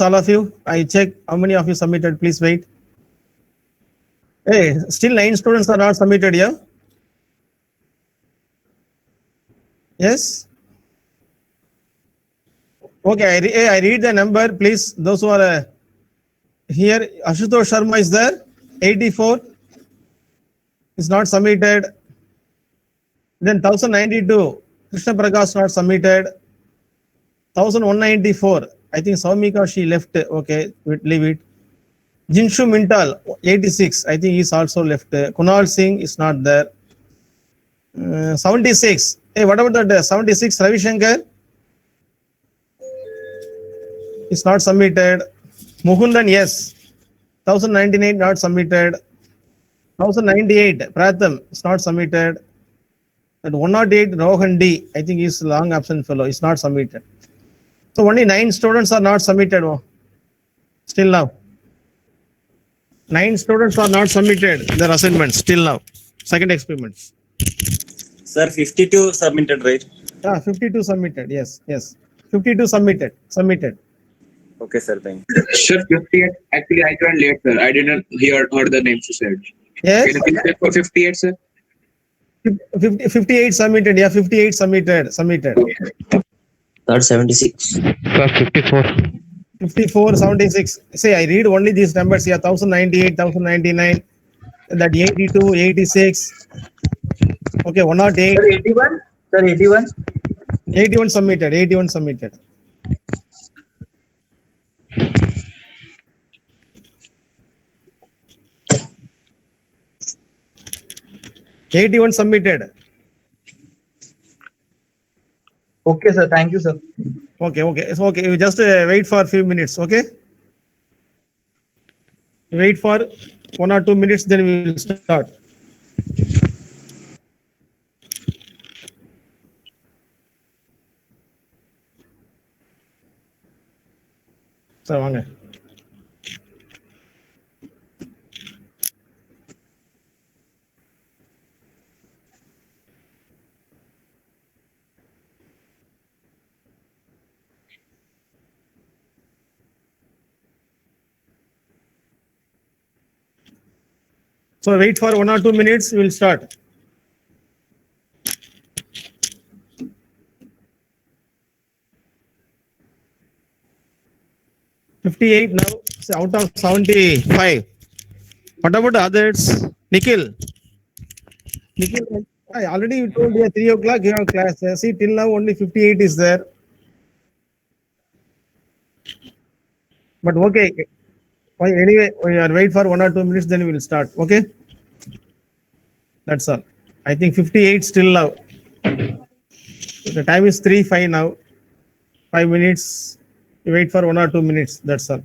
all of you. I check how many of you submitted. Please wait. Hey, still 9 students are not submitted here. Yes. Okay, I read the number, please. Those who are here, Ashutosh Sharma is there. 84 is not submitted. Then 1092, Krishna Prakash not submitted. 1194, I think Saumika she left. Okay, leave it. Jinshu Mintal 86, I think he's also left. Kunal Singh is not there. 76. Hey, what about that 76 Ravi Shankar? Is not submitted. Mukundan, yes. 1098 not submitted. 1098 Pratham is not submitted. That 108 Rohan D, I think he's long absent fellow, is not submitted. So only 9 students are not submitted. Still now. 9 students are not submitted their assignments still now. Second experiment. Sir, 52 submitted, right? 52 submitted. Yes, yes. 52 submitted. Submitted. Okay, sir. Thank you. Sir, 58. Actually, I joined late, sir. I didn't heard the names you said. Yes. Can you please check for 58, sir? 58 submitted. Yeah, 58 submitted. Submitted. Sir, 76. Sir, 54. 54, 76. Say, I read only these numbers here. 1098, 1099, that 82, 86. Okay, 108. Sir, 81. Sir, 81. 81 submitted. 81 submitted. $81 submitted. Okay, sir. Thank you, sir. Okay, okay. It's okay. You just wait for a few minutes. Okay. Wait for 1 or 2 minutes, then we will start. Sir, வாங்க. So wait for 1 or 2 minutes, we will start. $58 now, so out of 75. What about the others? Nikhil. Nikhil, I already told you 3 o'clock you have class. See, till now only 58 is there. But okay. Anyway, we are wait for 1 or 2 minutes, then we will start. Okay. That's all. I think 58 still now. The time is 3:05 now. 5 minutes. You wait for 1 or 2 minutes. That's all.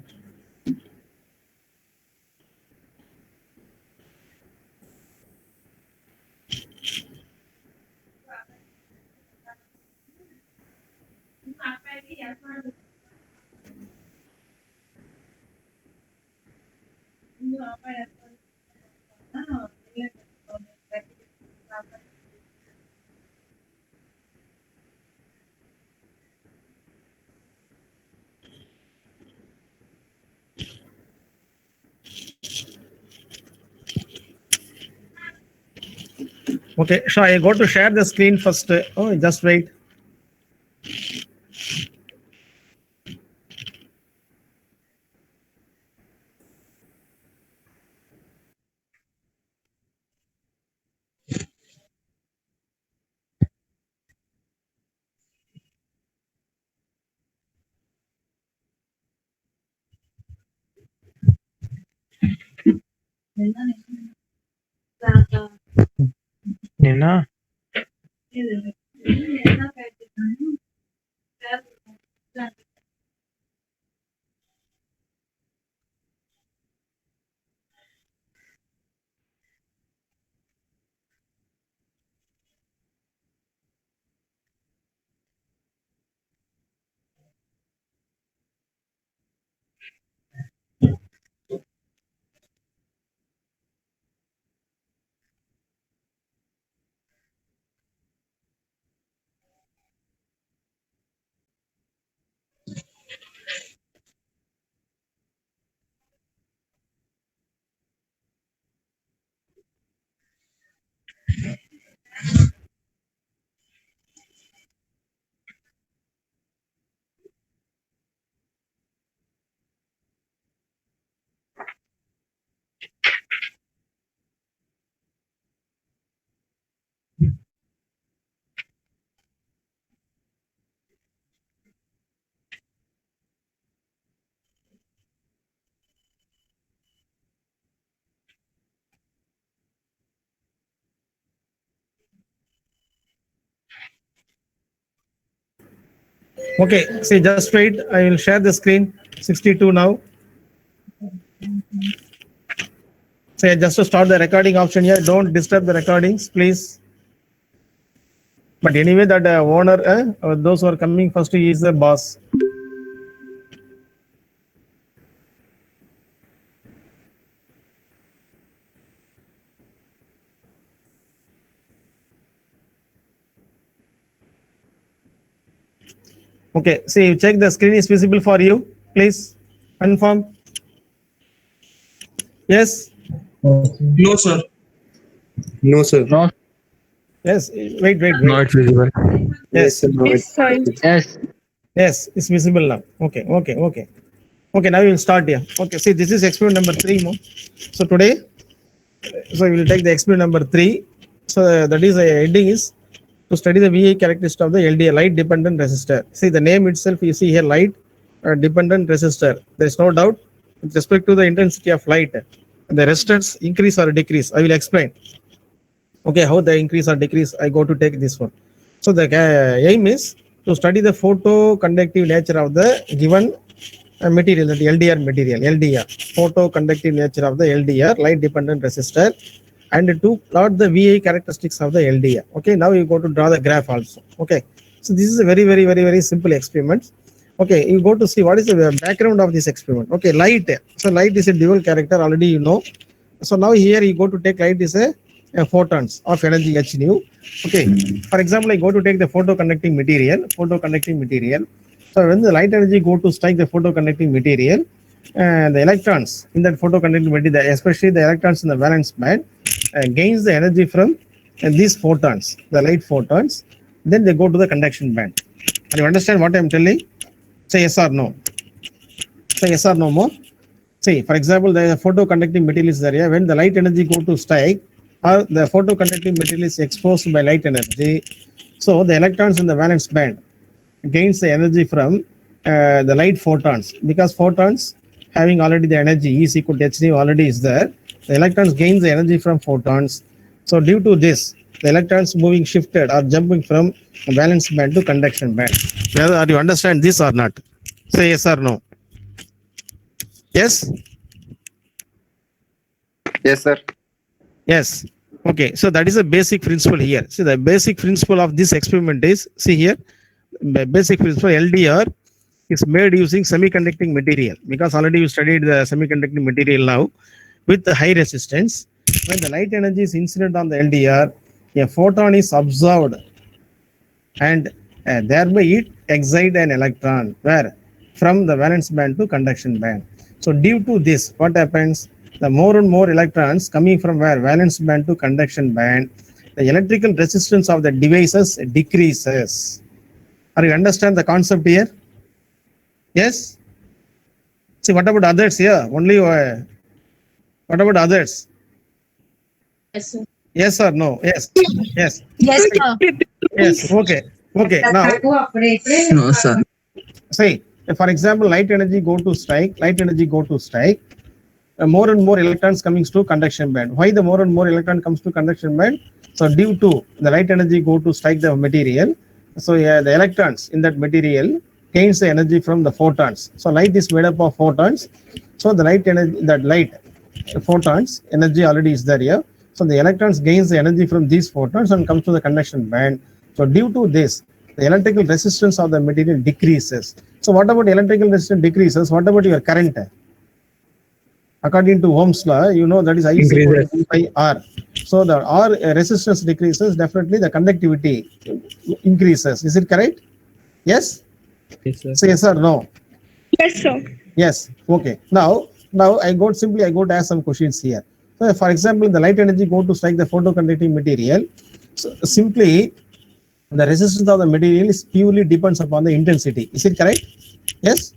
Okay, so I go to share the screen first. Oh, just wait. నిన్న Okay, see, just wait. I will share the screen. 62 now. Say just to start the recording option here. Don't disturb the recordings, please. But anyway, that owner, those who are coming first, he is the boss. Okay, see, check the screen is visible for you. Please confirm. Yes, No, sir. No, sir. yes. Wait. Not visible. Yes, Yes. yes, it's visible now. Okay. Now we will start here. Okay, see, this is experiment number 3. So today, so we will take the experiment number 3. So that is the heading is to study the VI characteristic of the LDR, light dependent resistor. See the name itself, you see here, light dependent resistor. There is no doubt with respect to the intensity of light, the resistance increase or decrease. I will explain. Okay, how the increase or decrease, I go to take this one. So the aim is to study the photoconductive nature of the given material, that LDR material, LDR, photoconductive nature of the LDR, light dependent resistor, and to plot the VI characteristics of the LDR. Okay, now you go to draw the graph also. Okay, so this is a very simple experiment. Okay, you go to see what is the background of this experiment. Okay, light. So light is a dual character, already you know. So now here you go to take light is a photons of energy h nu. Okay, for example, I go to take the photoconducting material. So when the light energy go to strike the photoconducting material, the electrons in that photoconducting material, especially the electrons in the valence band, gains the energy from these photons, the light photons. Then they go to the conduction band. Can you understand what I am telling? Say yes or no. Say yes or no more. See, for example, the photoconducting material is there. When the light energy go to strike, or the photoconducting material is exposed by light energy, so the electrons in the valence band gains the energy from the light photons, because photons having already the energy E is equal to h nu already is there. The electrons gains the energy from photons. So due to this, the electrons moving shifted or jumping from valence band to conduction band. Whether you understand this or not? Say yes or no. Yes. Yes, sir. Yes. Okay. So that is a basic principle here. See, the basic principle of this experiment is, see here, the basic principle LDR is made using semiconducting material, because already you studied the semiconducting material now with the high resistance. When the light energy is incident on the LDR, a photon is absorbed and thereby it excites an electron where from the valence band to conduction band. So due to this, what happens? The more and more electrons coming from where valence band to conduction band, the electrical resistance of the devices decreases. Are you understand the concept here? Yes. See, what about others here? Only what about others? Yes, sir. Yes or no? Yes. Yes. Yes, sir. Yes. Okay. Now, No, sir. say, for example, light energy go to strike. More and more electrons coming to conduction band. Why the more and more electron comes to conduction band? So due to the light energy go to strike the material, so the electrons in that material gains the energy from the photons. So light is made up of photons. So the light energy, that light photons energy already is there here. So the electrons gains the energy from these photons and comes to the conduction band. So due to this, the electrical resistance of the material decreases. So what about electrical resistance decreases? What about your current? According to Ohm's law, you know that is I is equal to by R. So the R resistance decreases, definitely the conductivity increases. Is it correct? Yes? Yes, sir. Say yes or no? Yes, sir. Yes. Okay. Now I go to ask some questions here. So for example, the light energy go to strike the photoconducting material. So simply the resistance of the material is purely depends upon the intensity. Is it correct? Yes.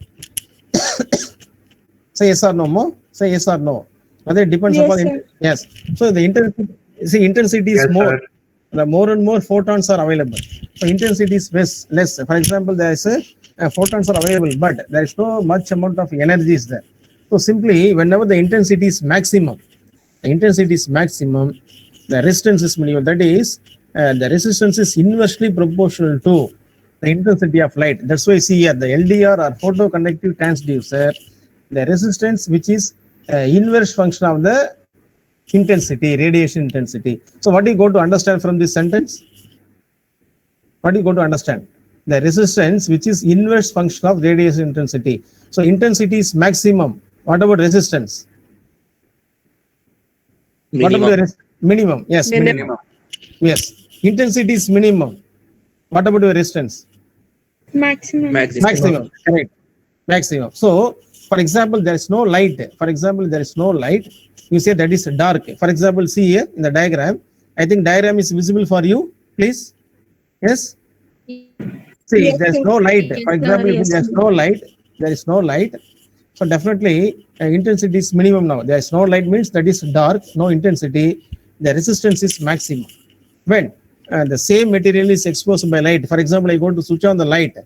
Say yes or no more. Say yes or no. Whether it depends Yes, upon sir. yes. So the intensity is Yes, more. sir. The more and more photons are available. So intensity is less. For example, there is photons are available, but there is no much amount of energy is there. So simply, whenever the intensity is maximum, the resistance is minimal. That is, the resistance is inversely proportional to the intensity of light. That's why see here the LDR or photoconductive transducer, the resistance which is inverse function of the intensity, radiation intensity. So what do you go to understand from this sentence? What do you go to understand? The resistance which is inverse function of radiation intensity. So intensity is maximum. What about resistance? What about the minimum? Yes, minimum. Yes, intensity is minimum. What about your resistance? Maximum. Maximum. Correct. Maximum. So, for example, there is no light. For example, there is no light. You say that is dark. For example, see here in the diagram. I think diagram is visible for you. Please. Yes. See, Yes, there is sir. no light. Yes, For sir. example, if Yes, there is sir. no light, there is no light. So definitely intensity is minimum now. There is no light means that is dark, no intensity. The resistance is maximum. When the same material is exposed by light, for example, I go to switch on the light.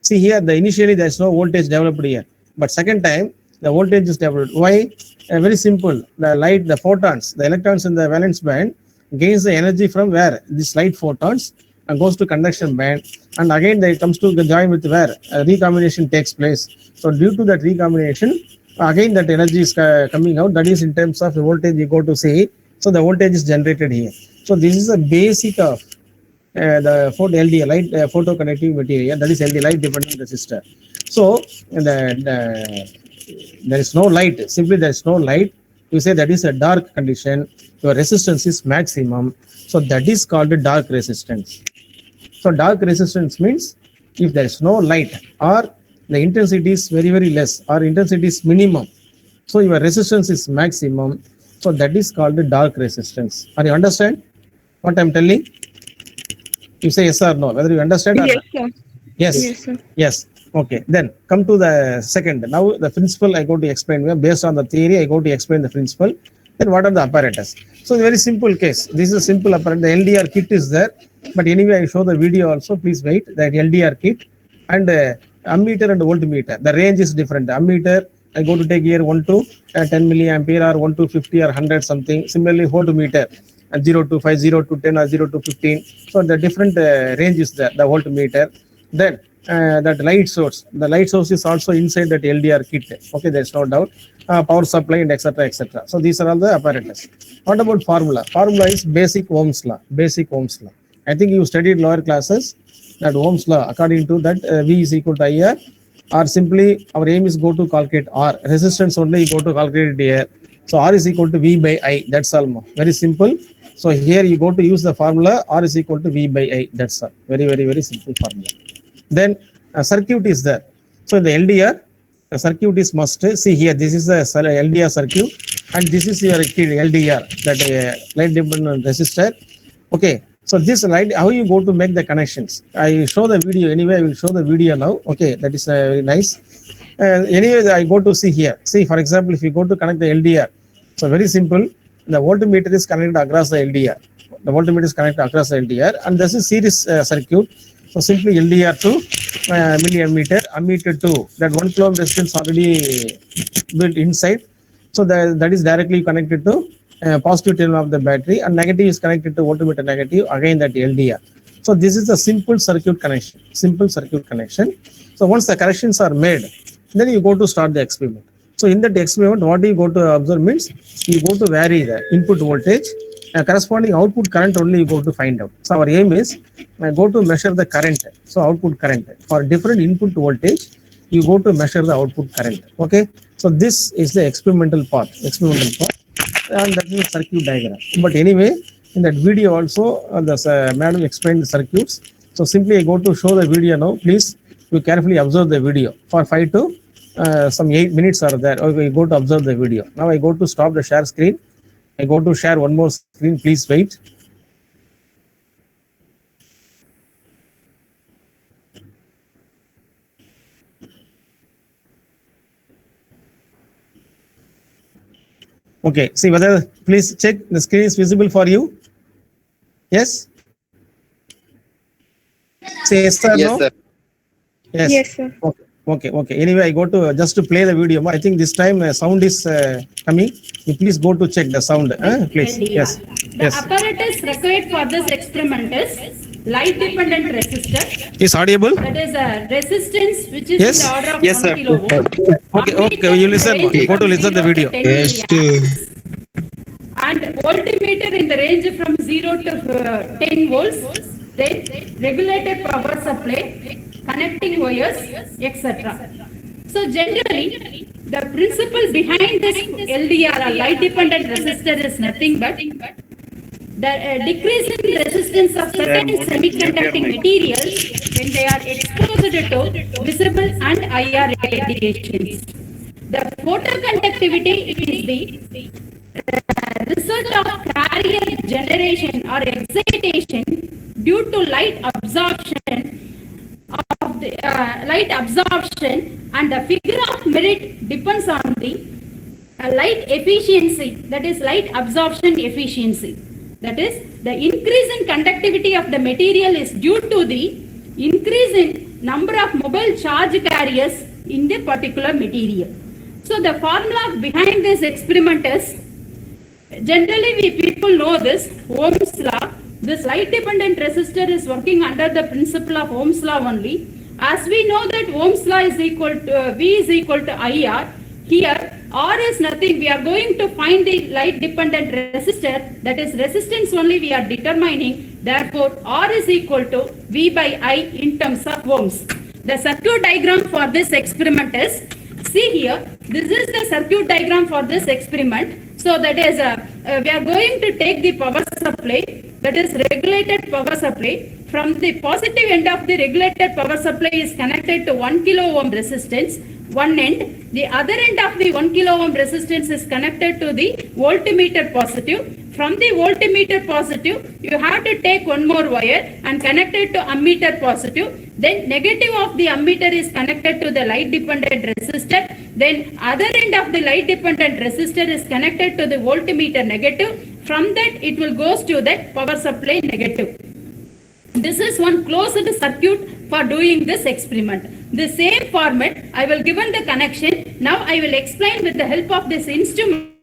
See here, the initially there is no voltage developed here, but second time the voltage is developed. Why? Very simple. The light, the photons, the electrons in the valence band gains the energy from where? These light photons and goes to conduction band, and again they comes to the join with where recombination takes place. So due to that recombination, again that energy is coming out. That is in terms of the voltage you go to see. So the voltage is generated here. So this is the basic of the LDR, light photoconductive material. That is LD, light dependent resistor. So there is no light. Simply there is no light. You say that is a dark condition. Your resistance is maximum. So that is called a dark resistance. So dark resistance means if there is no light or the intensity is very, very less or intensity is minimum. So your resistance is maximum. So that is called the dark resistance. Are you understand what I'm telling? You say yes or no, whether you understand or Yes, not. sir. Yes. Yes, sir. Yes. Okay. Then come to the second. Now the principle I go to explain. Based on the theory, I go to explain the principle. Then what are the apparatus? So very simple case. This is a simple apparatus. The LDR kit is there. But anyway, I show the video also. Please wait. That LDR kit and ammeter and voltmeter. The range is different. Ammeter, I go to take here 1 to 10 milliampere or 1 to 50 or 100 something. Similarly, voltmeter 0 to 5, 0 to 10 or 0 to 15. So the different range is there. The voltmeter. Then that light source. The light source is also inside that LDR kit. Okay, there's no doubt. Power supply and etc. etc. So these are all the apparatus. What about formula? Formula is basic Ohm's law. Basic Ohm's law. I think you studied lower classes that Ohm's law. According to that, V is equal to IR, or simply our aim is go to calculate R. Resistance only you go to calculate it here. So R is equal to V by I. That's all. Very simple. So here you go to use the formula R is equal to V by I. That's all. Very, very, very simple formula. Then a circuit is there. So in the LDR, the circuit is must see here. This is the LDR circuit, and this is your LDR, that light dependent resistor. Okay. So this light, how you go to make the connections? I show the video anyway. I will show the video now. Okay, that is very nice. Anyway, I go to see here. See, for example, if you go to connect the LDR, so very simple. The voltmeter is connected across the LDR. The voltmeter is connected across the LDR, and this is series circuit. So simply LDR to milliammeter, ammeter to that 1 kilo ohm resistance already built inside. So that is directly connected to positive terminal of the battery, and negative is connected to voltmeter negative, again that LDR. So this is a simple circuit connection. Simple circuit connection. So once the corrections are made, then you go to start the experiment. So in that experiment, what do you go to observe means you go to vary the input voltage, corresponding output current only you go to find out. So our aim is go to measure the current. So output current for different input voltage, you go to measure the output current. Okay. So this is the experimental part. And that is a circuit diagram. But anyway, in that video also, the madam explained the circuits. So simply I go to show the video now. Please, you carefully observe the video for 5 to some 8 minutes are there. Okay, you go to observe the video. Now I go to stop the share screen. I go to share one more screen. Please wait. Okay, see whether, please check the screen is visible for you. Yes? Say yes or no? sir. Yes. Yes, sir. Okay. Anyway, I go to just to play the video. I think this time sound is coming. You please go to check the sound. Please. Yes. The apparatus required for this experiment is light dependent resistor, Is audible? that is a resistance which is Yes. in the order of Yes, 1 sir. kilovolt. Okay, you listen. Go to listen the video. Yes, And voltmeter in the range from 0 to 10 volts, then regulated power supply, connecting wires, etc. So generally, the principle behind this LDR or light dependent resistor is nothing but the decrease in resistance of certain semiconducting materials when they are exposed to visible and IR radiations. The photoconductivity is the result of carrier generation or excitation due to light absorption and the figure of merit depends on the light efficiency, that is light absorption efficiency. That is, the increase in conductivity of the material is due to the increase in number of mobile charge carriers in the particular material. So the formula behind this experiment is, generally we people know this Ohm's law. This light dependent resistor is working under the principle of Ohm's law only. As we know that Ohm's law is equal to V is equal to IR. Here R is nothing. We are going to find the light dependent resistor, that is resistance only we are determining. Therefore R is equal to V by I in terms of ohms. The circuit diagram for this experiment is, see here, this is the circuit diagram for this experiment. So that is we are going to take the power supply, that is regulated power supply. From the positive end of the regulated power supply is connected to 1 kilo ohm resistance, one end. The other end of the 1 kilo ohm resistance is connected to the voltmeter positive. From the voltmeter positive, you have to take one more wire and connect it to ammeter positive. Then negative of the ammeter is connected to the light dependent resistor. Then other end of the light dependent resistor is connected to the voltmeter negative. From that, it will goes to that power supply negative. This is one closed circuit for doing this experiment. The same format, I will given the connection. Now I will explain with the help of this instrument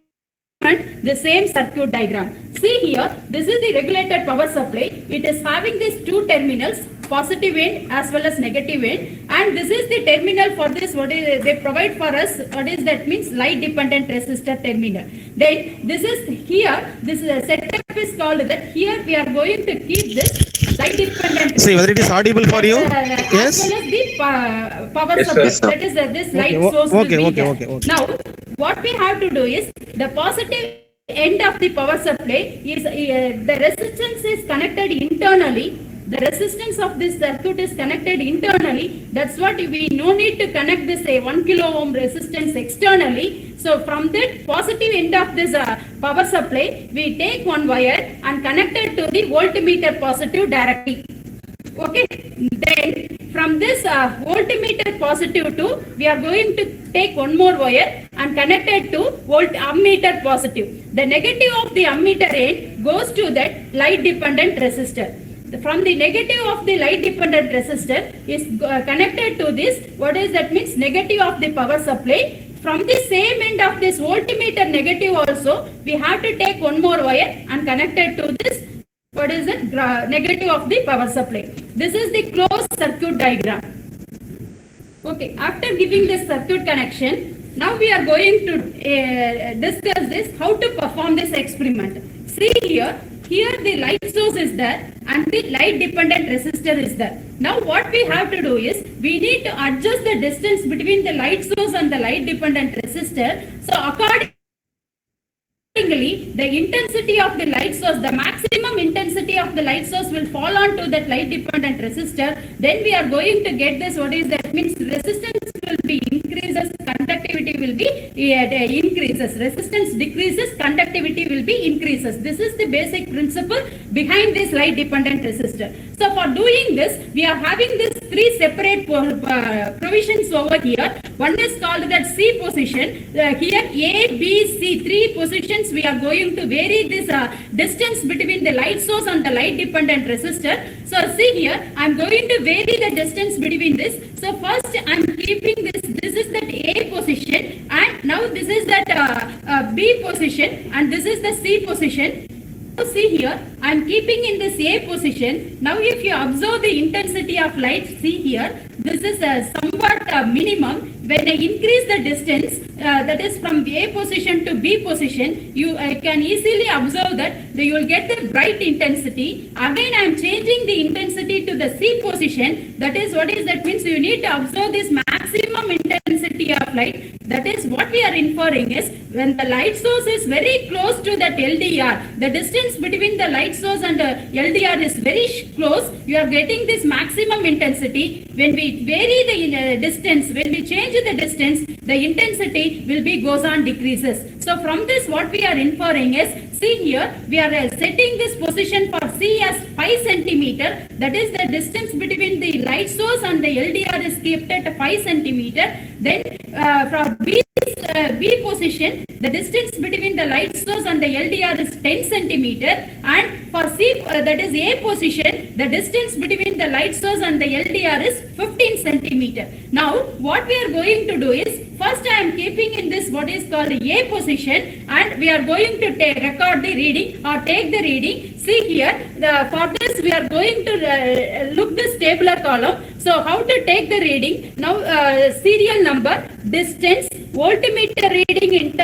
the same circuit diagram. See here, this is the regulated power supply. It is having these two terminals, positive end as well as negative end, and this is the terminal for this, what is they provide for us, what is that means light dependent resistor terminal. Then this is here, this is a setup is called that. Here we are going to keep this light dependent. See whether it is audible for you. Yes. As well as the power Yes, supply, sir. that is this light Okay, source will okay, be okay, there. okay. Now what we have to do is, the positive end of the power supply is the resistance is connected internally. The resistance of this circuit is connected internally. That's what we no need to connect this 1 kilo ohm resistance externally. So from that positive end of this power supply, we take one wire and connect it to the voltmeter positive directly. Okay. Then from this voltmeter positive to, we are going to take one more wire and connect it to ammeter positive. The negative of the ammeter end goes to that light dependent resistor. From the negative of the light dependent resistor is connected to this, what is that means negative of the power supply. From the same end of this voltmeter negative also, we have to take one more wire and connect it to this, what is it, negative of the power supply. This is the closed circuit diagram. Okay, after giving this circuit connection, now we are going to discuss this, how to perform this experiment. See here, the light source is there and the light dependent resistor is there. Now what we have to do is, we need to adjust the distance between the light source and the light dependent resistor. So accordingly, the intensity of the light source, the maximum intensity of the light source will fall on to that light dependent resistor. Then we are going to get this, what is that means, resistance will be increases, conductivity will be increases, resistance decreases, conductivity will be increases. This is the basic principle behind this light dependent resistor. So for doing this, we are having this three separate provisions over here. One is called that C position. Here A, B, C, three positions we are going to vary this distance between the light source and the light dependent resistor. So see here, I am going to vary the distance between this. So first I am keeping this is that A position, and now this is that B position, and this is the C position. see here, I am keeping in this A position. Now if you observe the intensity of light, see here, this is a somewhat minimum. When I increase the distance, that is from A position to B position, you can easily observe that you will get the bright intensity. Again, I am changing the intensity to the C position. That is what is that means you need to observe this maximum intensity of light. That is what we are inferring is when the light source is very close to that LDR, the distance between the light source and the LDR is very close, you are getting this maximum intensity. When we vary the distance, when we change the distance, the intensity will be goes on decreases. So from this what we are inferring is, see here, we are setting this position for C as 5 centimeter. That is the distance between the light source and the LDR is kept at 5 centimeter. Then for B position, the distance between the light source and the LDR is 10 centimeter. And for C, that is A position, the distance between the light source and the LDR is 15 centimeter. Now, what we are going to do is, first I am keeping in this what is called A position, and we are going to record the reading or take the reading. See here, for this we are going to look this tabular column. So how to take the reading? Now serial number, distance, voltmeter reading in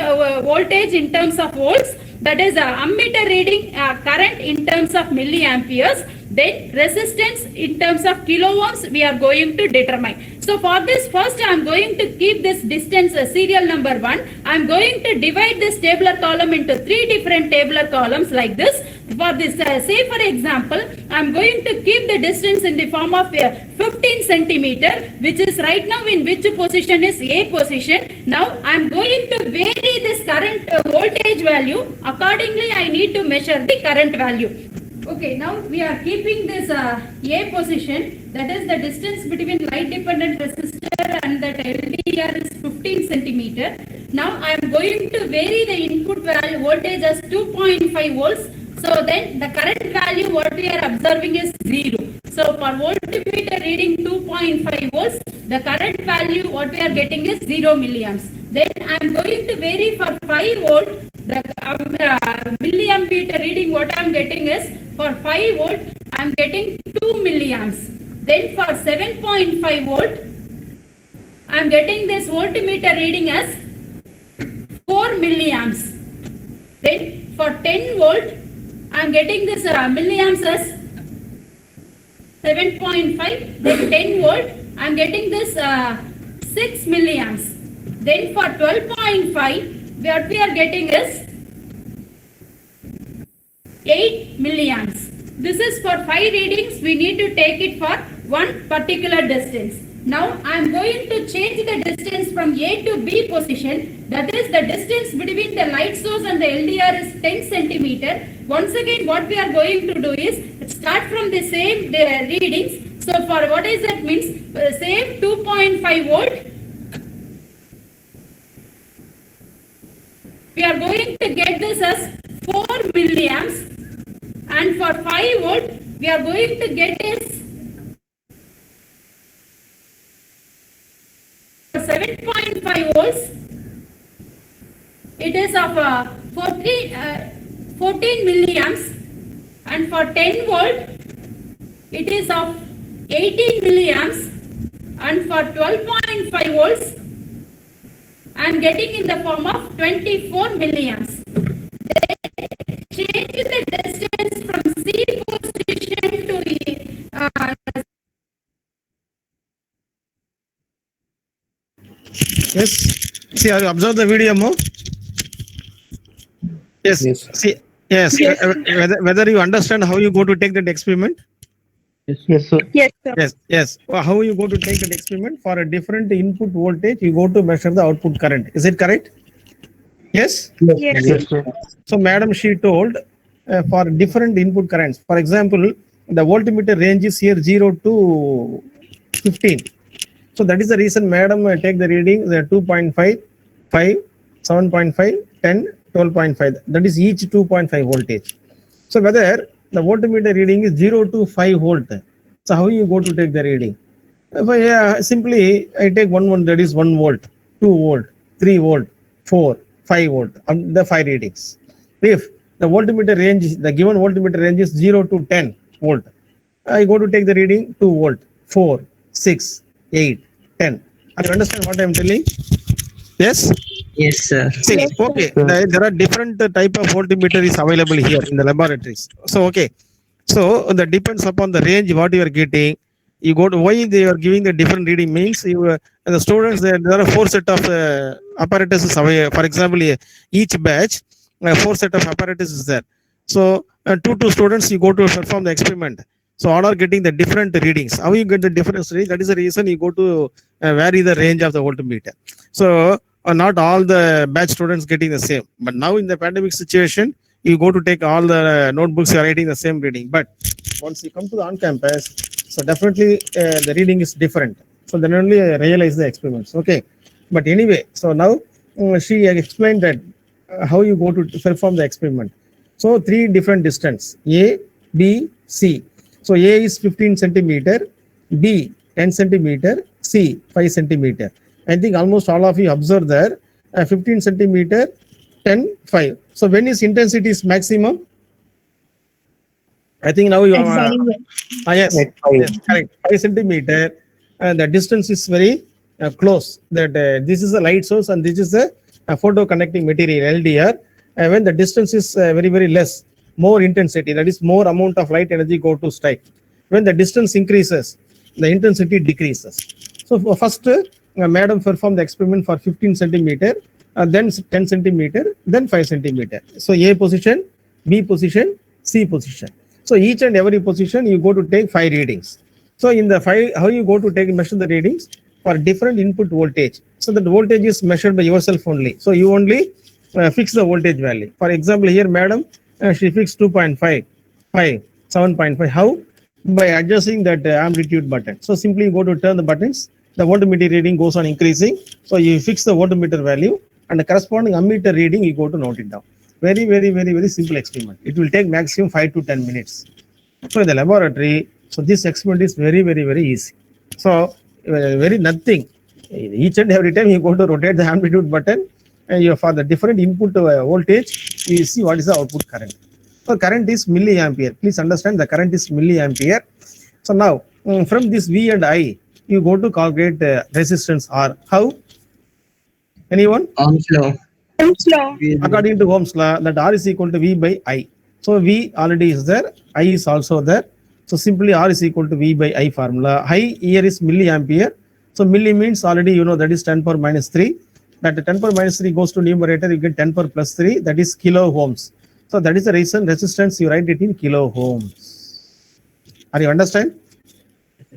voltage in terms of volts. That is ammeter reading current in terms of milliamperes. Then resistance in terms of kiloohms we are going to determine. So for this, first I am going to keep this distance serial number 1. I am going to divide this tabular column into 3 different tabular columns like this. For this, say for example, I am going to keep the distance in the form of 15 centimeter, which is right now in which position is A position. Now I am going to vary this current voltage value. Accordingly, I need to measure the current value. Okay, now we are keeping this A position, that is the distance between light dependent resistor and that LDR is 15 centimeter. Now I am going to vary the input value voltage as 2.5 volts. So then the current value what we are observing is 0. So for voltmeter reading 2.5 volts, the current value what we are getting is 0 milliamps. Then I am going to vary for 5 volt, the milliampere reading what I am getting is for 5 volt I am getting 2 milliamps. Then for 7.5 volt I am getting this voltmeter reading as 4 milliamps. Then for 10 volt I am getting this milliamps as 7.5. Then 10 volt I am getting this 6 milliamps. Then for 12.5 what we are getting is 8 milliamps. This is for 5 readings. We need to take it for one particular distance. Now I am going to change the distance from A to B position. That is the distance between the light source and the LDR is 10 centimeter. Once again what we are going to do is start from the same readings. So for what is that means? Same 2.5 volt. We are going to get this as 4 milliamps. And for 5 volt, we are going to get is 7.5 volts. It is of 14 milliamps. And for 10 volt, it is of 18 milliamps. And for 12.5 volts, I am getting in the form of 24 milliamps. Then change the distance from C position to Yes. See, are you observe the video more? Yes. Yes. See, yes. Whether you understand how you go to take that experiment? Yes, sir. Yes, sir. Yes. Yes. How you go to take that experiment for a different input voltage? You go to measure the output current. Is it correct? Yes. Yes. Yes, sir. So, madam, she told for different input currents. For example, the voltmeter range is here 0 to 15. So that is the reason, madam, take the reading the 2.5, 5, 7.5, 10, 12.5. That is each 2.5 voltage. So whether the voltmeter reading is 0 to 5 volt. So how you go to take the reading? Simply I take one that is 1 volt, 2 volt, 3 volt, 4, 5 volt, the 5 readings. If the voltmeter range, the given voltmeter range is 0 to 10 volt. I go to take the reading 2 volt, 4, 6, 8, 10. Are you understand what I am telling? Yes? Yes, sir. See, okay, there are different type of voltmeter is available here in the laboratories. So, okay. So, that depends upon the range what you are getting. You go to why they are giving the different reading means you the students there are 4 set of apparatuses available. For example, each batch 4 set of apparatus is there. So, 2 students you go to perform the experiment. So, all are getting the different readings. How you get the different readings? That is the reason you go to vary the range of the voltmeter. So, not all the batch students getting the same. But now in the pandemic situation, you go to take all the notebooks, you are writing the same reading. But once you come to the on campus, so definitely the reading is different. So then only realize the experiments. Okay. But anyway, so now she explained that how you go to perform the experiment. So 3 different distance, A, B, C. So A is 15 centimeter, B 10 centimeter, C 5 centimeter. I think almost all of you observe there 15 centimeter, 10, 5. So when is intensity is maximum? I think now you are yes, yes, correct. 5 centimeter. The distance is very close. That this is a light source and this is a photo conducting material LDR. When the distance is very less, more intensity, that is more amount of light energy go to strike. When the distance increases, the intensity decreases. So first, madam performed the experiment for 15 centimeter, then 10 centimeter, then 5 centimeter. So A position, B position, C position. So each and every position you go to take 5 readings. So in the 5, how you go to take measure the readings for different input voltage. So that voltage is measured by yourself only. So you only fix the voltage value. For example, here madam, she fixed 2.5, 5, 7.5. How? By adjusting that amplitude button. So simply you go to turn the buttons, the voltmeter reading goes on increasing. So you fix the voltmeter value and the corresponding ammeter reading, you go to note it down. Very simple experiment. It will take maximum 5 to 10 minutes. So in the laboratory, so this experiment is very easy. So very nothing. Each and every time you go to rotate the amplitude button, and you for the different input voltage, you see what is the output current. So current is milliampere. Please understand the current is milliampere. So now from this V and I, you go to calculate the resistance R. How? Anyone? Ohm's law. Ohm's law. According to Ohm's law, that R is equal to V by I. So V already is there, I is also there. So simply R is equal to V by I formula. I here is milliampere. So milli means already you know that is 10 power minus 3. That 10 power minus 3 goes to numerator, you get 10 power plus 3, that is kilo ohms. So that is the reason resistance you write it in kilo ohms. Are you understand?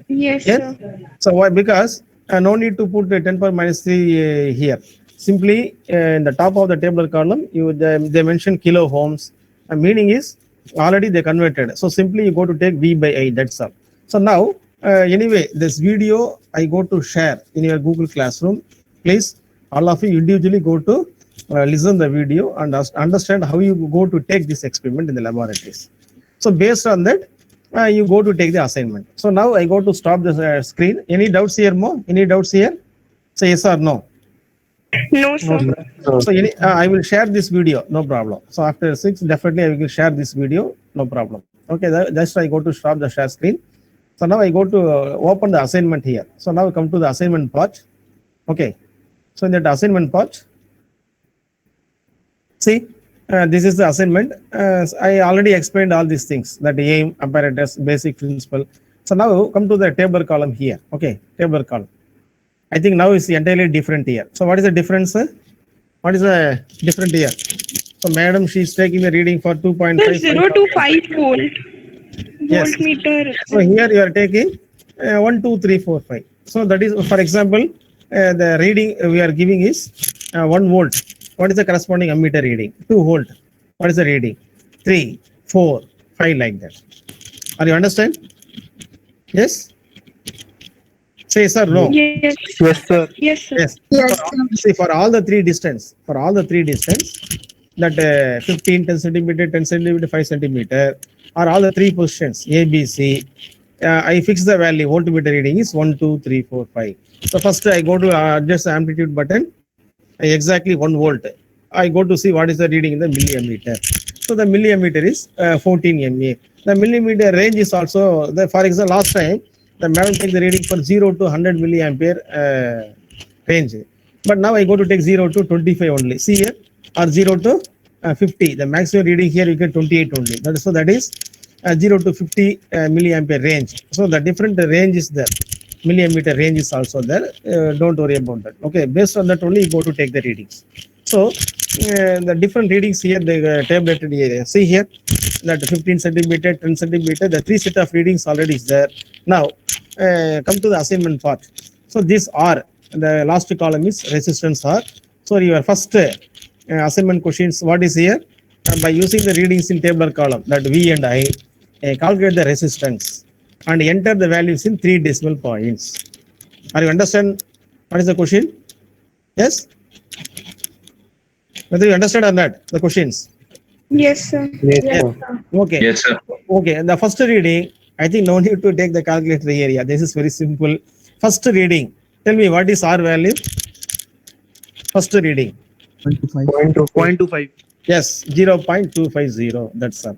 Yes, Yes. sir. So why? Because no need to put the 10 power minus 3 here. Simply in the top of the table column, they mention kilo ohms. Meaning is already they converted. So simply you go to take V by I. That's all. So now anyway, this video I go to share in your Google Classroom. Please, all of you individually go to listen the video and understand how you go to take this experiment in the laboratories. So based on that, you go to take the assignment. So now I go to stop the screen. Any doubts here, Mo? Any doubts here? Say yes or no. No, sir. So I will share this video, no problem. So after 6, definitely I will share this video, no problem. Okay, just I go to stop the share screen. So now I go to open the assignment here. So now I come to the assignment part. Okay, so in that assignment part, see, this is the assignment. I already explained all these things, that aim, apparatus, basic principle. So now come to the table column here. Okay, table column. I think now it's entirely different here. So what is the difference? What is the different here? So madam, she is taking the reading for 2.5. 0 to 5 volt. Yes. Voltmeter. So here you are taking 1, 2, 3, 4, 5. So that is, for example, the reading we are giving is 1 volt. What is the corresponding ammeter reading? 2 volt. What is the reading? 3, 4, 5 like that. Are you understand? Yes? Say yes or no? Yes. Yes, sir. Yes, sir. Yes. See, for all the 3 distance, that 15, 10 centimeter, 10 centimeter, 5 centimeter, are all the 3 positions, A, B, C. I fix the value, voltmeter reading is 1, 2, 3, 4, 5. So first I go to adjust the amplitude button, exactly 1 volt. I go to see what is the reading in the milliammeter. So the millimeter is 14 MA. The millimeter range is also, for example, last time the madam take the reading for 0 to 100 milliampere range. But now I go to take 0 to 25 only. See here, or 0 to 50. The maximum reading here you get 28 only. So that is 0 to 50 milliampere range. So the different range is there. Millimeter range is also there. Don't worry about that. Okay, based on that only you go to take the readings. So the different readings here, the tabulated area. See here that 15 centimeter, 10 centimeter, the 3 set of readings already is there. Now come to the assignment part. So this R, the last column is resistance R. So your first assignment questions, what is here? By using the readings in tabular column, that V and I, calculate the resistance and enter the values in 3 decimal points. Are you understand what is the question? Yes? Whether you understand or not, the questions? Yes, sir. Yes, Yes. sir. Okay. Yes, sir. Okay, the first reading, I think no need to take the calculator area. This is very simple. First reading, tell me what is R value? First reading. 0.25. Yes, 0.250. That's all.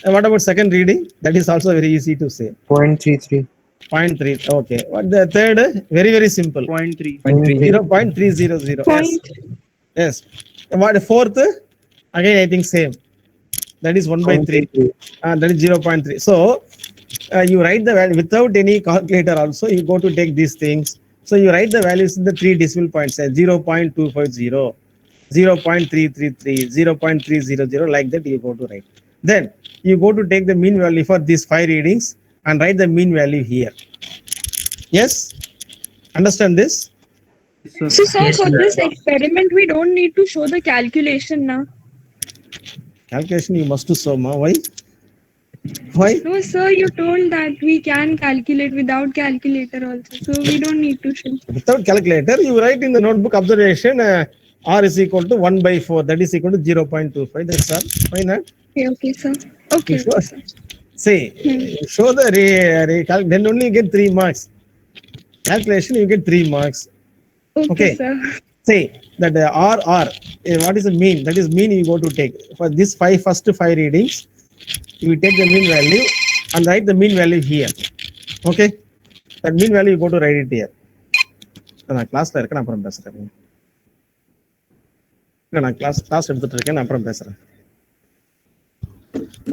And what about second reading? That is also very easy to say. 0.33. 0.3. Okay. What the third? Very, very simple. 0.3. 0.300. Yes. Point. Yes. And what the fourth? Again, I think same. That is 1/3. That is 0.3. So you write the value without any calculator also. You go to take these things. So you write the values in the 3 decimal points. 0.250, 0.333, 0.300. Like that you go to write. Then you go to take the mean value for these 5 readings and write the mean value here. Yes? Understand this? So, sir, Yes, for sir. this experiment, we don't need to show the calculation now. Calculation you must do so, ma. Why? Why? No, sir, you told that we can calculate without calculator also. So we don't need to show. Without calculator, you write in the notebook observation R is equal to 1/4. That is equal to 0.25. That's all. Why not? Okay, sir. Okay, You sure? sir. See, you show the then only you get 3 marks. Calculation, you get 3 marks. Okay, Okay. sir. Say that the R, what is the mean? That is mean you go to take. For this first 5 readings, you will take the mean value and write the mean value here. Okay? That mean value you go to write it here. நான் கிளாஸ்ல இருக்கேன், நான் அப்புறம் பேசுறேன். இல்லை, நான் class எடுத்துட்டு இருக்கேன், நான் அப்புறம் பேசுறேன்.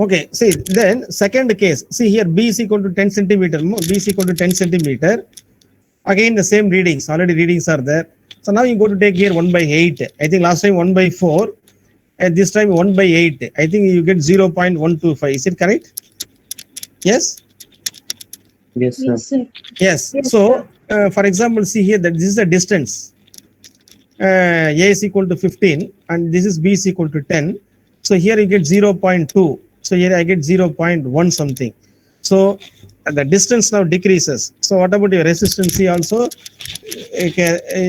Okay, see, then second case, see here B is equal to 10 centimeter, B is equal to 10 centimeter. Again, the same readings, already readings are there. So now you go to take here 1/8. I think last time 1/4, and this time 1/8. I think you get 0.125. Is it correct? Yes? Yes, sir. Yes. So, for example, see here that this is the distance. A is equal to 15 and this is B is equal to 10. So here you get 0.2. So here I get 0.1 something. So the distance now decreases. So what about your resistance also?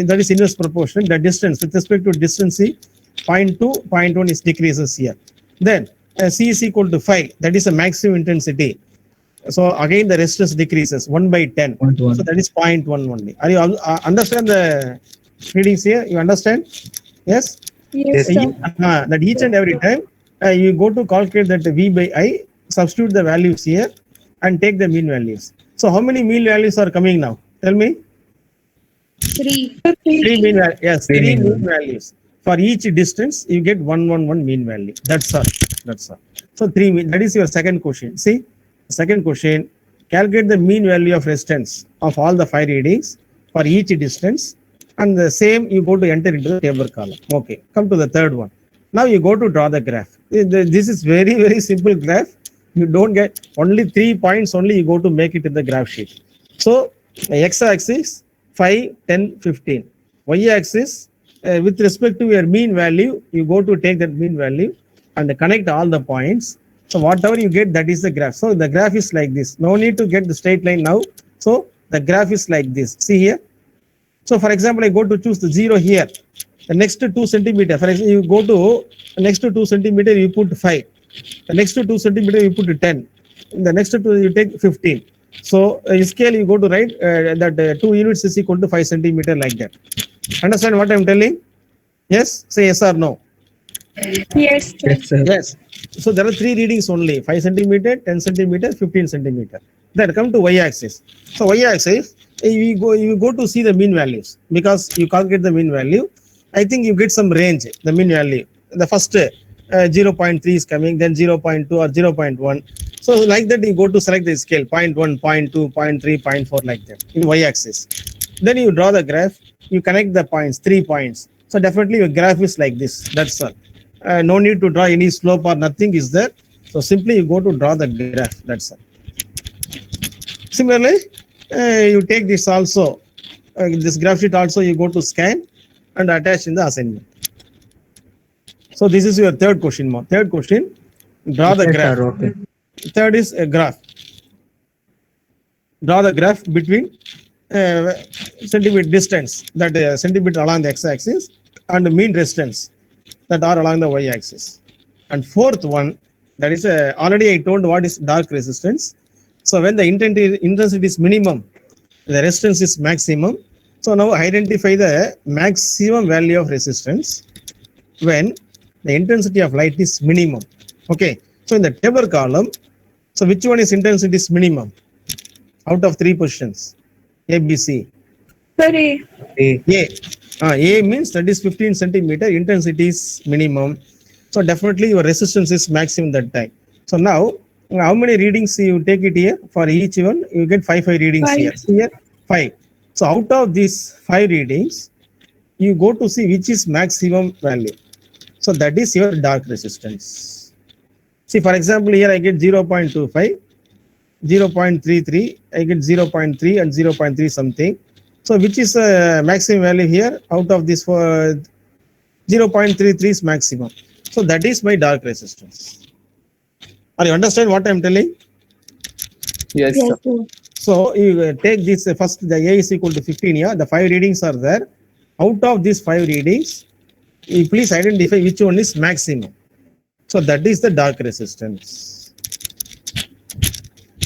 That is inverse proportional. The distance with respect to distance 0.2, 0.1 is decreases here. Then C is equal to 5. That is the maximum intensity. So again the resistance decreases 1/10. 0.1. So that is 0.1 only. Are you understand the readings here? You understand? Yes? Yes, sir. That each and every time you go to calculate that V/I, substitute the values here and take the mean values. So how many mean values are coming now? Tell me. 3. 3 mean values. Yes, Three 3 mean mean values. For each distance, you get 1 mean value. That's all. That's all. So 3 mean. That is your second question. See, second question. Calculate the mean value of resistance of all the 5 readings for each distance, and the same you go to enter into the table column. Okay. Come to the third one. Now you go to draw the graph. This is very, very simple graph. You don't get only 3 points only. You go to make it in the graph sheet. So x-axis 5, 10, 15. Y-axis with respect to your mean value, you go to take that mean value and connect all the points. So whatever you get, that is the graph. So the graph is like this. No need to get the straight line now. So the graph is like this. See here. So for example, I go to choose the 0 here. The next 2 centimeter, for example, you go to the next 2 centimeter, you put 5. The next 2 centimeter, you put 10. The next 2, you take 15. So scale, you go to write that 2 units is equal to 5 centimeter like that. Understand what I'm telling? Yes? Say yes or no. Yes, sir. Yes, sir. Yes. So there are three readings only: 5 centimeter, 10 centimeter, 15 centimeter. Then come to y-axis. So y-axis, you go to see the mean values because you calculate the mean value. I think you get some range, the mean value. The first 0.3 is coming, then 0.2 or 0.1. So like that, you go to select the scale 0.1, 0.2, 0.3, 0.4 like that in y-axis. Then you draw the graph, you connect the points, 3 points. So definitely your graph is like this. That's all. No need to draw any slope or nothing is there. So simply you go to draw the graph. That's all. Similarly, you take this also, this graph sheet also you go to scan and attach in the assignment. So this is your third question. Third question, draw the Yes, graph. sir, okay. Third is a graph. Draw the graph between centimeter distance, that centimeter along the x-axis, and mean distance that are along the y-axis. And fourth one, that is already I told what is dark resistance. So when the intensity is minimum, the resistance is maximum. So now identify the maximum value of resistance when the intensity of light is minimum. Okay. So in the table column, so which one is intensity is minimum out of three positions? A, B, C. Sir, A. A means that is 15 centimeter, intensity is minimum. So definitely your resistance is maximum that time. So now, how many readings you take it here? For each one, you get 5 readings 5. here. Here, 5. So out of these 5 readings, you go to see which is maximum value. So that is your dark resistance. See, for example, here I get 0.25, 0.33, I get 0.3 and 0.3 something. So which is maximum value here? Out of this, 0.33 is maximum. So that is my dark resistance. Are you understand what I am telling? Yes, Yes, sir. sir. So you take this first, the A is equal to 15 here. The 5 readings are there. Out of these 5 readings, you please identify which one is maximum. So that is the dark resistance.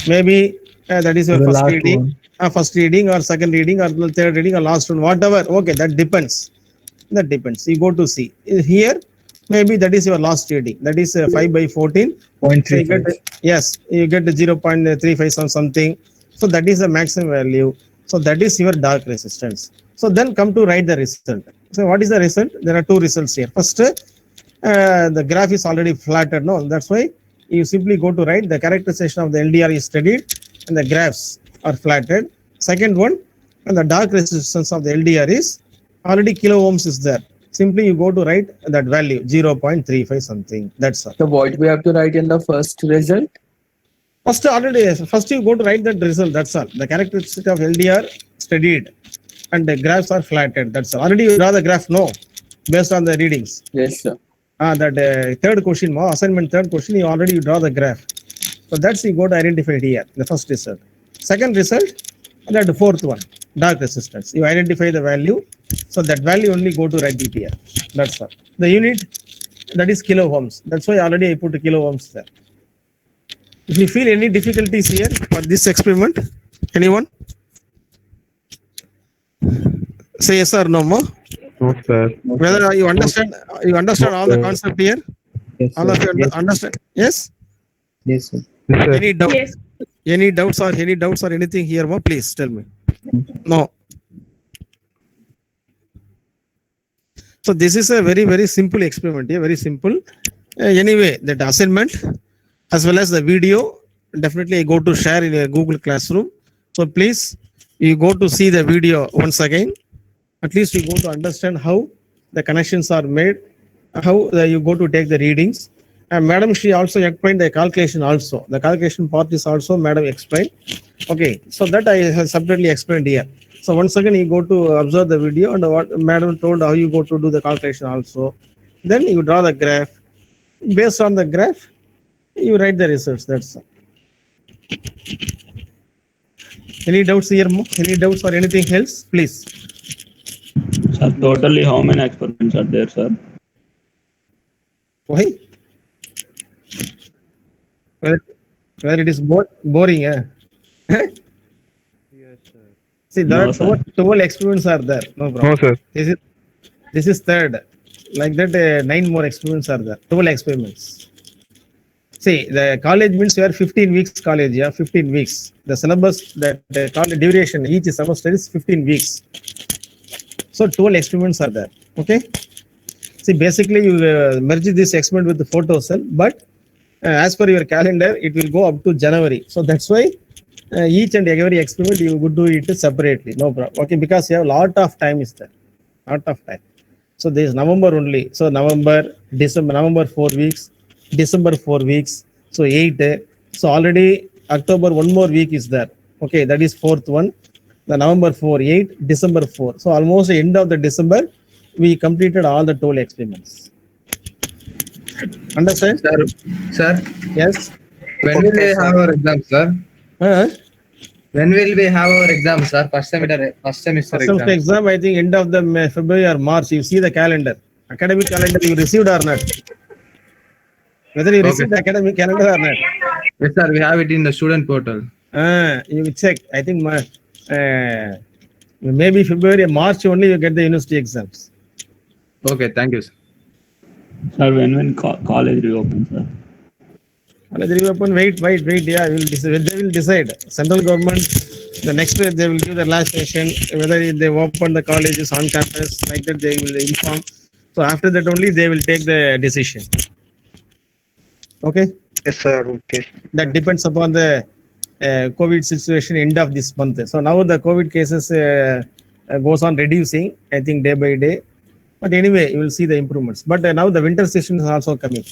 Maybe that is your The first last reading, one. first reading or second reading or third reading or last one, whatever. Okay, that depends. That depends. You go to see here. Maybe that is your last reading. That is 5 by 14. So you get, 0.35. yes, you get 0.35 or something. So that is the maximum value. So that is your dark resistance. So then come to write the result. So what is the result? There are 2 results here. First, the graph is already flattened. No, that's why you simply go to write the characterization of the LDR is studied and the graphs are flattened. Second one, and the dark resistance of the LDR is already kilo ohms is there. Simply you go to write that value 0.35 something. That's all. So what we have to write in the first result? First you go to write that result. That's all. The characteristic of LDR studied and the graphs are flattened. That's all. Already you draw the graph, no, based on the readings. Yes, sir. That third question, assignment third question, you already draw the graph. So that's you go to identify it here, the first result. Second result, that the fourth one, dark resistance. You identify the value. So that value only go to write it here. That's all. The unit, that is kilo ohms. That's why already I put kilo ohms there. If you feel any difficulties here for this experiment, anyone? Say yes or no more. No, sir. Whether you understand all the concept here? Yes, All of sir. you Yes, understand? Yes? yes, sir. Yes, sir. Any doubt? Yes. Any doubts or anything here more? Please tell me. No. So this is a very, very simple experiment here, very simple. Anyway, that assignment as well as the video, definitely I go to share in a Google Classroom. So please, you go to see the video once again. At least you go to understand how the connections are made, how you go to take the readings. And Madam, she also explained the calculation also. The calculation part is also Madam explained. Okay, so that I have separately explained here. So once again, you go to observe the video and what Madam told how you go to do the calculation also. Then you draw the graph. Based on the graph, you write the results. That's all. Any doubts here? Any doubts or anything else? Please. Sir, totally how many experiments are there, sir? Why? Whether it is boring, eh? Yes, sir. See, there No, are sir. 12 experiments are there. No problem. No, sir. This is third. Like that, 9 more experiments are there. 12 experiments. See, the college means you are 15 weeks college, yeah, 15 weeks. The syllabus, that the college duration, each semester is 15 weeks. So 12 experiments are there, okay? See, basically you merge this experiment with the photo cell, but as per your calendar, it will go up to January. So that's why each and every experiment you would do it separately, no problem, okay? Because you have a lot of time is there, lot of time. So there is November only. So November, December, November 4 weeks, December 4 weeks. So 8. So already October 1 more week is there. Okay, that is 4th one. The November 4, 8, December 4. So almost the end of the December, we completed all the 12 experiments. Understand? Sir, Yes. when will we have our exam, sir? Uh, When will we have our exam, sir? First semester First exam, I think end of the February or March. You see the calendar, academic calendar you received or not? Whether you received the academic calendar or not? Yes, sir. We have it in the student portal. You will check. I think maybe February, March only you get the university exams. Okay, thank you, sir. Sir, when college reopens, sir? College reopen, wait. Yeah, they will decide. Central government, the next day they will give the relaxation. Whether they open the colleges on campus, like that they will inform. So after that only they will take the decision. Okay. Yes, sir. Okay. That depends upon the COVID situation end of this month. So now the COVID cases goes on reducing, I think day by day. But anyway, you will see the improvements. But now the winter session is also coming.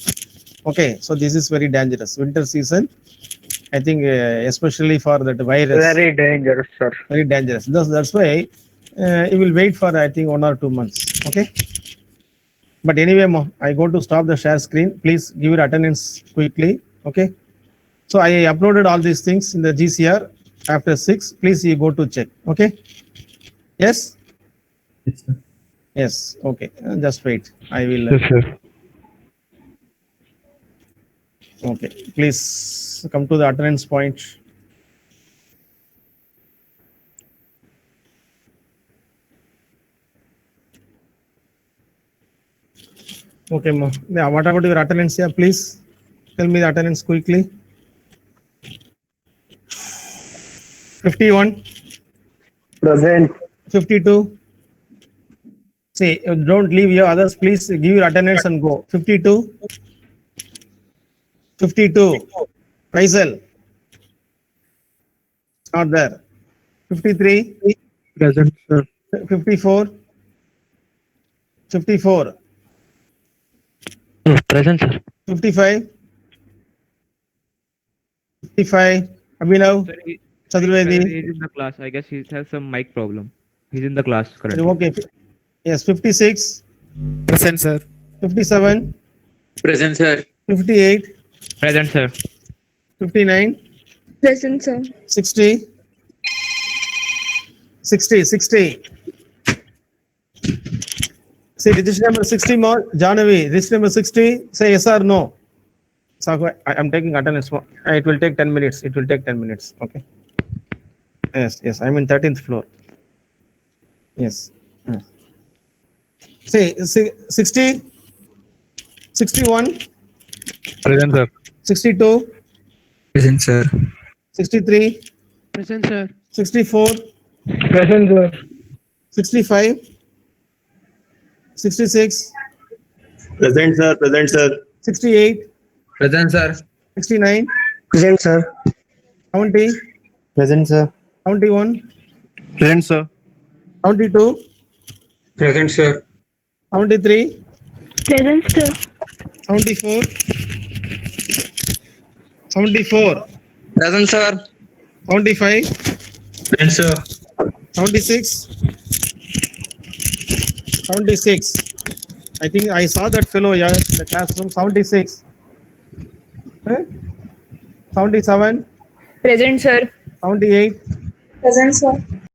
Okay, so this is very dangerous. Winter season, I think especially for that virus. Very dangerous, sir. Very dangerous. That's why you will wait for, I think, 1 or 2 months. Okay. But anyway, I go to stop the share screen. Please give your attendance quickly. Okay. So I uploaded all these things in the GCR after 6. Please you go to check. Okay. Yes. Yes, sir. Yes. Okay. Just wait. I will. Yes, sir. Okay. Please come to the attendance point. Okay, Ma. Yeah, what about your attendance here? Please tell me the attendance quickly. 51. Present. 52. See, don't leave your others. Please give your attendance and go. 52. 52. Faisal. Not there. 53. Present, sir. 54. 54. Present, sir. 55. 55. Abhinav. Chaturvedi. He's in the class. I guess he has some mic problem. He's in the class currently. Okay. Yes, 56. Present, sir. 57. Present, sir. 58. Present, sir. 59. Present, sir. 60. 60. See, register number 60 more. Janavi, register number 60. Say yes or no. So I'm taking attendance. It will take 10 minutes. It will take 10 minutes. Okay. Yes. I'm in 13th floor. Yes. Say 60. 61. Present, sir. 62. Present, sir. 63. Present, sir. 64. Present, sir. 65. 66. Present, sir. Present, sir. 68. Present, sir. 69. Present, sir. 70. Present, sir. 71. Present, sir. 72. Present, sir. 73. Present, sir. 74. 74. Present, sir. 75. Present, sir. 76. 76. I think I saw that fellow in the classroom. 76. 77. Present, sir. 78. Present, sir.